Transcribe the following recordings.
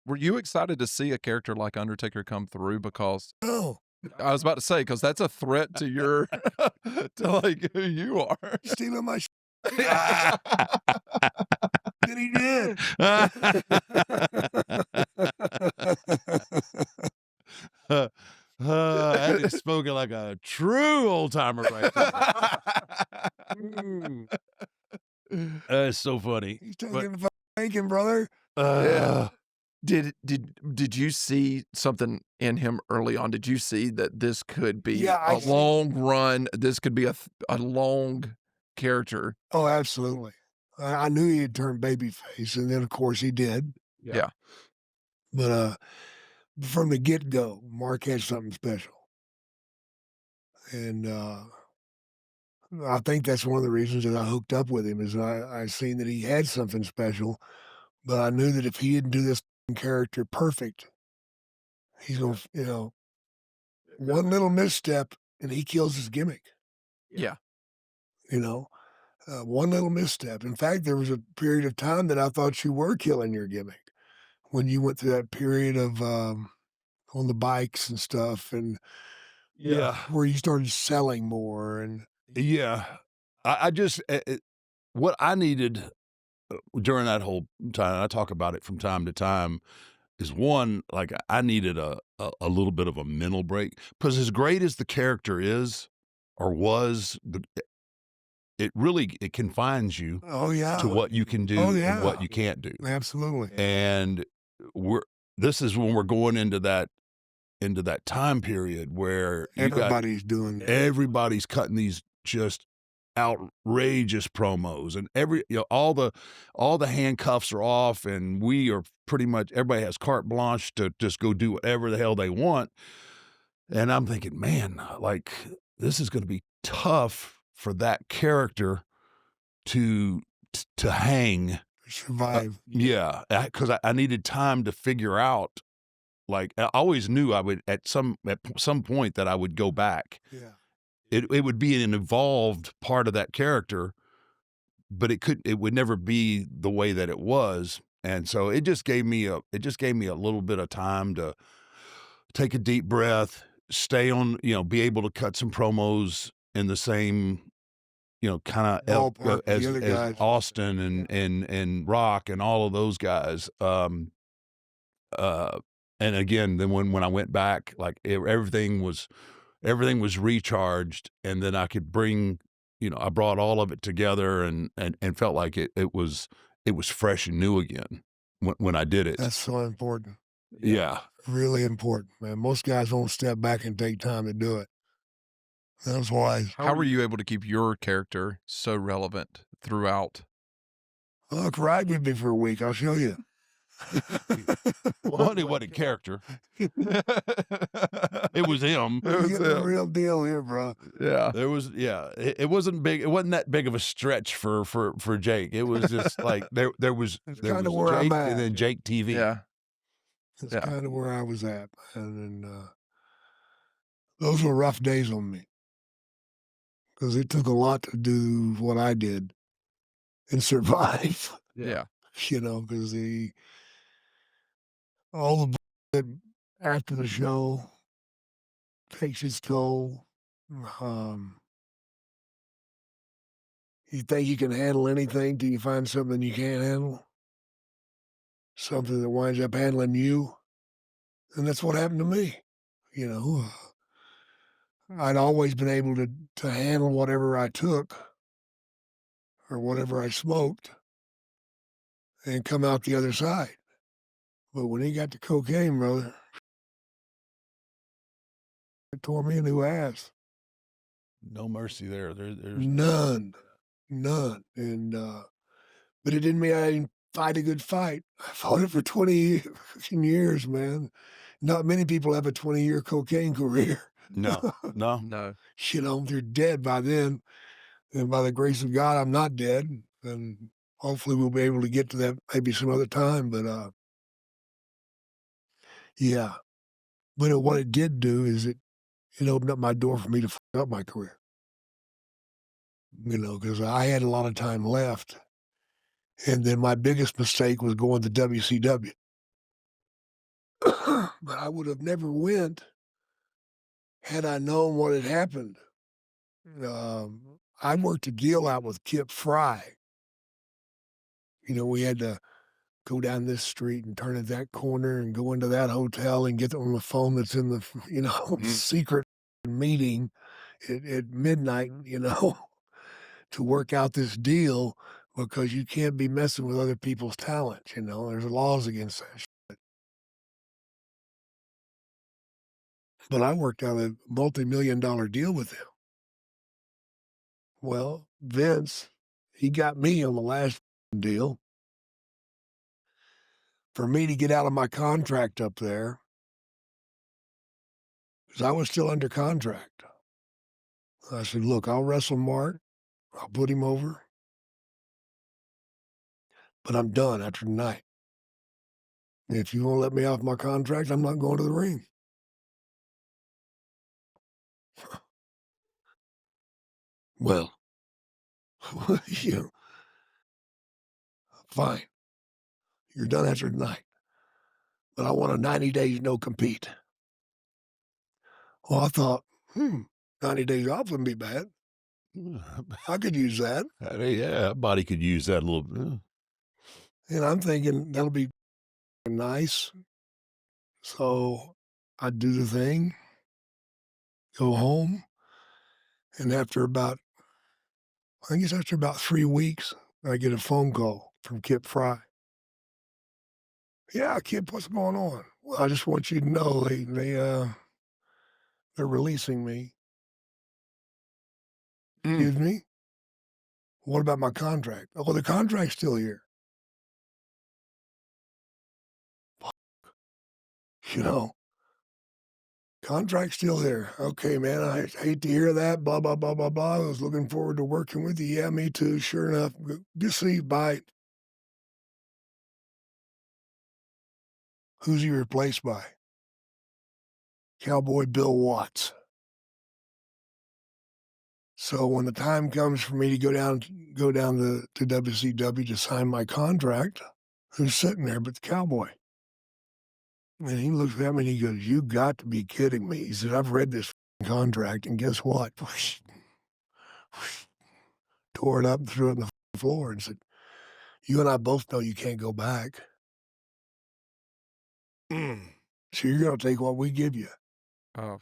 Were you excited to see a character like Undertaker come through? Because Oh, I was about to say, because that's a threat to your to, like, who you are. stealing my ah, then he did. That is spoken like a true old timer right there. Mm. That's so funny. He's But taking the bacon, brother. Yeah. uh, Did you see something in him early on? Did you see that this could be Yeah, a I see. long run? This could be a long character. Oh, absolutely. I knew he had turned babyface, and then, of course, he did. Yeah. But, from the get-go, Mark had something special. And, I think that's one of the reasons that I hooked up with him is I seen that he had something special, but I knew that if he didn't do this character perfect, he's gonna, one little misstep and he kills his gimmick, Yeah. you know? One little misstep. In fact, there was a period of time that I thought you were killing your gimmick when you went through that period of, on the bikes and stuff and yeah, where you started selling more and yeah. I just what I needed during that whole time. I talk about it from time to time. Is one like I needed a little bit of a mental break because as great as the character is or was, it really it confines you oh, yeah. to what you can Oh, do and yeah. what you can't do. Absolutely. And we're this is when we're going into that time period where you got Everybody's doing that. everybody's cutting these just outrageous promos and all the handcuffs are off and we are pretty much everybody has carte blanche to just go do whatever the hell they want. And I'm thinking, man, like this is going to be tough for that character to to hang. Survive. Yeah, because I needed time to figure out. Like I always knew I would at some point that I would go back. Yeah. It would be an evolved part of that character, but it would never be the way that it was. And so it just gave me a little bit of time to take a deep breath, stay on, be able to cut some promos in the same, kind of Ballpark with as the other as guys. Austin and Rock and all of those guys. Uh, and again, then when I went back, like everything was recharged, and then I could bring, I brought all of it together and felt like it was fresh and new again when I did it. That's so important. Yeah. Really important, man. Most guys won't step back and take time to do it. That's why. How were you able to keep your character so relevant throughout? Look, ride with me for a week. I'll show you. Well, honey, what a character. It was him. It was You get the him. real deal here, bro. Yeah. It wasn't big. It wasn't that big of a stretch for Jake. It was just like there was That's there kinda was where I'm Jake at. and then Jake TV. Yeah. That's Yeah. kind of where I was at. And then, those were rough days on me because it took a lot to do what I did and survive, Yeah. because all the that after the show takes its toll. Um, you think you can handle anything till you find something you can't handle, something that winds up handling you. And that's what happened to me. You know, I'd always been able to handle whatever I took or whatever I smoked and come out the other side. But when he got the cocaine, brother, it tore me a new ass. No mercy there. There's None, none. And but it didn't mean I didn't fight a good fight. I fought it for 20 fucking years, man. Not many people have a 20-year cocaine career. no. No. They're dead by then. And by the grace of God, I'm not dead. And hopefully we'll be able to get to that maybe some other time. But yeah. But what it did do is it opened up my door for me to fuck up my career. Because I had a lot of time left. And then my biggest mistake was going to WCW. but I would have never went had I known what had happened. I worked a deal out with Kip Fry. We had to go down this street and turn at that corner and go into that hotel and get on the phone that's in the, Mm. secret meeting at midnight, to work out this deal because you can't be messing with other people's talent. There's laws against that. But I worked out a multi-million-dollar deal with him. Well, Vince, he got me on the last deal for me to get out of my contract up there because I was still under contract. I said, look, I'll wrestle Mark. I'll put him over, but I'm done after tonight. If you won't let me off my contract, I'm not going to the ring. Well, you know, fine. You're done after tonight, but I want a 90 days no compete. Well, I thought, 90 days off wouldn't be bad. I could use that. Yeah, body could use that a little bit. And I'm thinking that'll be nice. So I do the thing, go home, and I guess after about 3 weeks, I get a phone call from Kip Fry. Yeah, Kip, what's going on? Well, I just want you to know they're releasing me. Mm. Excuse me? What about my contract? Oh, the contract's still here. You know, contract's still there. Okay, man, I hate to hear that. Blah, blah, blah, blah, blah. I was looking forward to working with you. Yeah, me too. Sure enough. Good see you. Bye. Who's he replaced by? Cowboy Bill Watts. So when the time comes for me to go down to WCW to sign my contract, who's sitting there but the cowboy? And he looks at me and he goes, "You got to be kidding me." He said, "I've read this contract, and guess what?" Tore it up and threw it on the floor and said, "You and I both know you can't go back. So you're gonna take what we give you." Oh.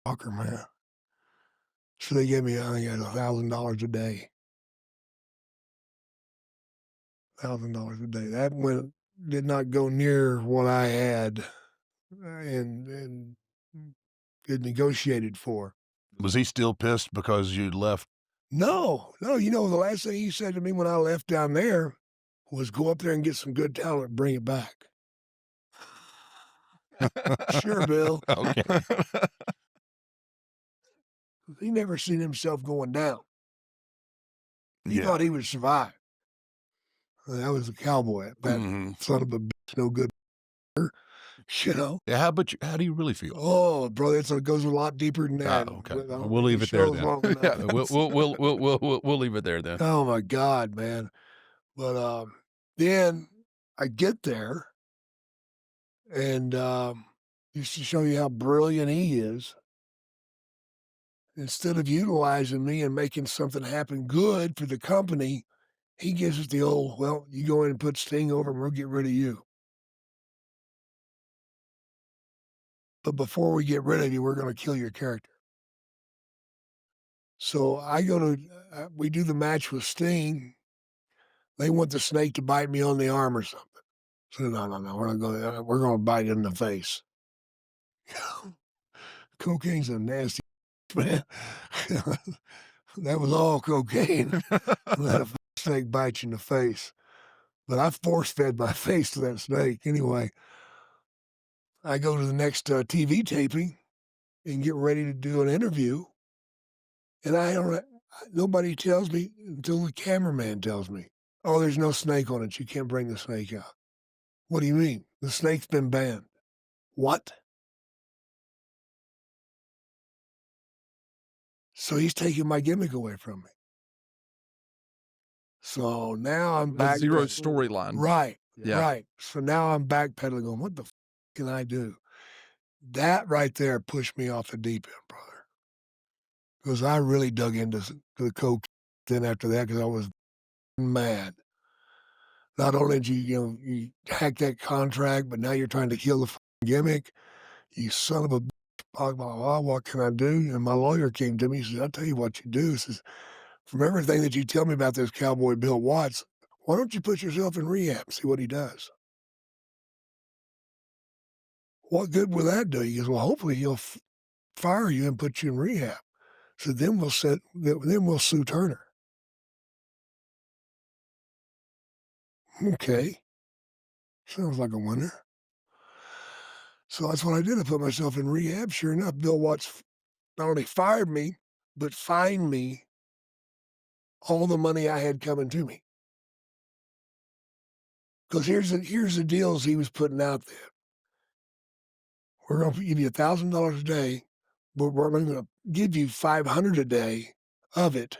Fucker, man. So they gave me, I think, $1,000 a day. $1,000 a day. Did not go near what I had and had negotiated for. Was he still pissed because you left? No, no, the last thing he said to me when I left down there was go up there and get some good talent and bring it back. Sure, Bill. Okay. He never seen himself going down. He Yeah. thought he would survive. That was a cowboy. That Mhm. son of a bitch, no good. Yeah, how do you really feel? Oh, brother, it goes a lot deeper than that. Okay. But I don't We'll think leave the it there show's then. long enough. Yeah. We'll leave it there then. Oh my God, man. But then I get there and just to show you how brilliant he is, instead of utilizing me and making something happen good for the company, he gives us the old, well, you go in and put Sting over and we'll get rid of you. But before we get rid of you, we're going to kill your character. So we do the match with Sting. They want the snake to bite me on the arm or something. So no, we're going to bite it in the face. Cocaine's a nasty man. That was all cocaine. Let a snake bite you in the face. But I force fed my face to that snake. Anyway, I go to the next TV taping and get ready to do an interview. And nobody tells me until the cameraman tells me, "Oh, there's no snake on it. You can't bring the snake out." What do you mean? The snake's been banned. What? So he's taking my gimmick away from me. So now I'm A back zero to storyline. right. Yeah. Right. So now I'm backpedaling going, what the can I do? That right there pushed me off the deep end, brother. Because I really dug into the coke then after that because I was mad. Not only did you hack that contract, but now you're trying to kill the gimmick. You son of a blah, blah, blah. What can I do? And my lawyer came to me. He says, I'll tell you what you do. He says, from everything that you tell me about this cowboy Bill Watts, why don't you put yourself in rehab and see what he does? What good will that do? He goes, well, hopefully he'll fire you and put you in rehab. So then we'll sue Turner. Okay. Sounds like a winner. So that's what I did. I put myself in rehab. Sure enough, Bill Watts not only fired me, but fined me all the money I had coming to me. Because here's the deals he was putting out there. We're going to give you $1,000 a day, but we're going to give you $500 a day of it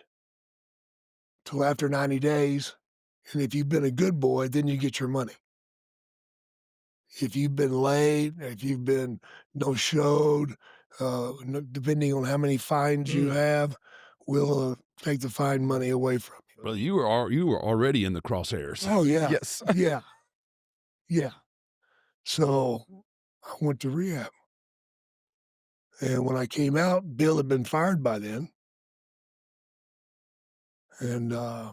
till after 90 days. And if you've been a good boy, then you get your money. If you've been late, if you've been no-showed, depending on how many fines you have, we'll take the fine money away from you. Well, you were already in the crosshairs. Oh, yeah. Yes. Yeah. Yeah. So I went to rehab. And when I came out, Bill had been fired by then. And I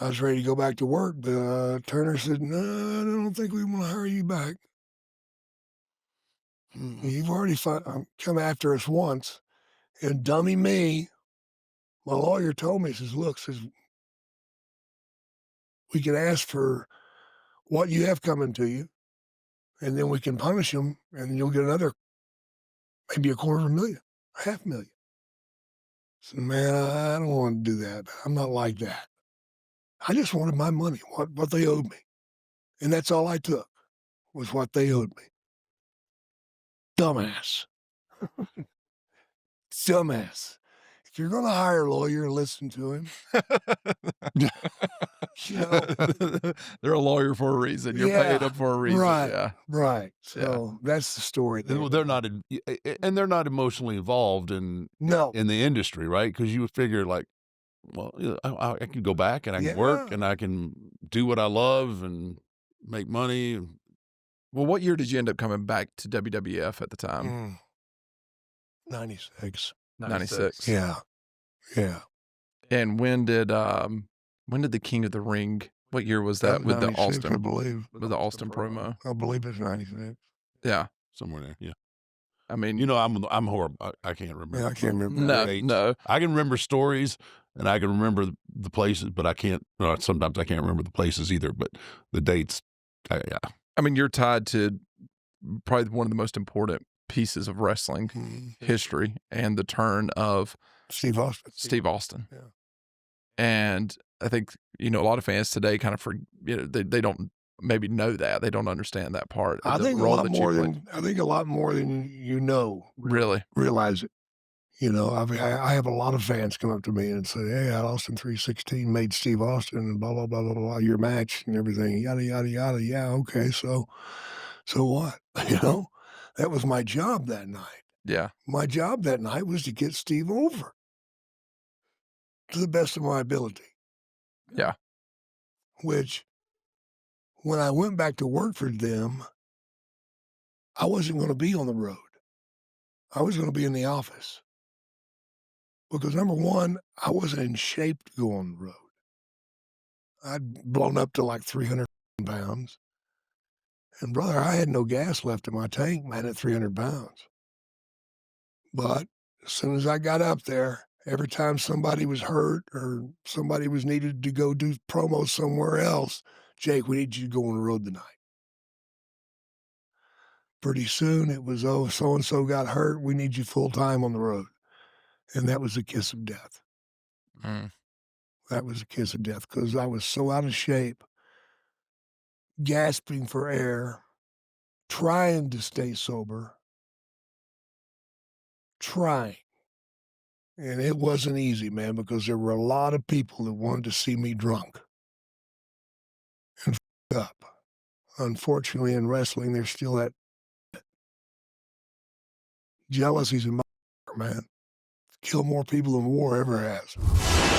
was ready to go back to work, but Turner said, no, I don't think we want to hire you back. You've already come after us once. And dummy me, my lawyer told me, says, look, says, we can ask for what you have coming to you, and then we can punish them, and you'll get another, maybe $250,000, $500,000. So, man, I don't want to do that. I'm not like that. I just wanted my money, what they owed me. And that's all I took, was what they owed me. Dumbass. Dumbass. If you're going to hire a lawyer, listen to him. You know, They're a lawyer for a reason. You're paying them for a reason. right, Yeah. right. So that's the story there. Well, they're not, and they're not emotionally involved in No. the industry, right? Because you would figure, like, well, I can go back and I can work Yeah. and I can do what I love and make money. Well, what year did you end up coming back to WWF at the time? 96. 96. Yeah. Yeah. And when did the King of the Ring? What year was that with the 96, I Austin believe. with the Austin promo? I believe it's 96. Yeah. Somewhere there, yeah. I mean, You know, I'm horrible. I can't remember. Yeah, I can't remember. no, dates. no. I can remember stories and I can remember the places, but I can't. Sometimes I can't remember the places either. But the dates, yeah. I mean, you're tied to probably one of the most important pieces of wrestling history and the turn of Steve Austin. Steve Austin. Yeah. And I think, a lot of fans today kind of they don't maybe know that. They don't understand that part. I think a lot more than you know. Really? Realize it. I have a lot of fans come up to me and say, hey, Austin 316 made Steve Austin and blah, blah, blah, blah, blah, your match and everything, yada, yada, yada. Yeah, okay, so what? That was my job that night. Yeah. My job that night was to get Steve over to the best of my ability. Yeah. Which, when I went back to work for them, I wasn't going to be on the road. I was going to be in the office. Because number one, I wasn't in shape to go on the road. I'd blown up to like 300 pounds. And brother, I had no gas left in my tank, man, at 300 pounds. But as soon as I got up there, every time somebody was hurt or somebody was needed to go do promos somewhere else, Jake, we need you to go on the road tonight. Pretty soon it was, oh, so-and-so got hurt. We need you full time on the road. And that was a kiss of death. That was a kiss of death because I was so out of shape, gasping for air, trying to stay sober, trying. And it wasn't easy, man, because there were a lot of people that wanted to see me drunk. unfortunately, in wrestling, there's still that jealousy's a man. Kill more people than war ever has.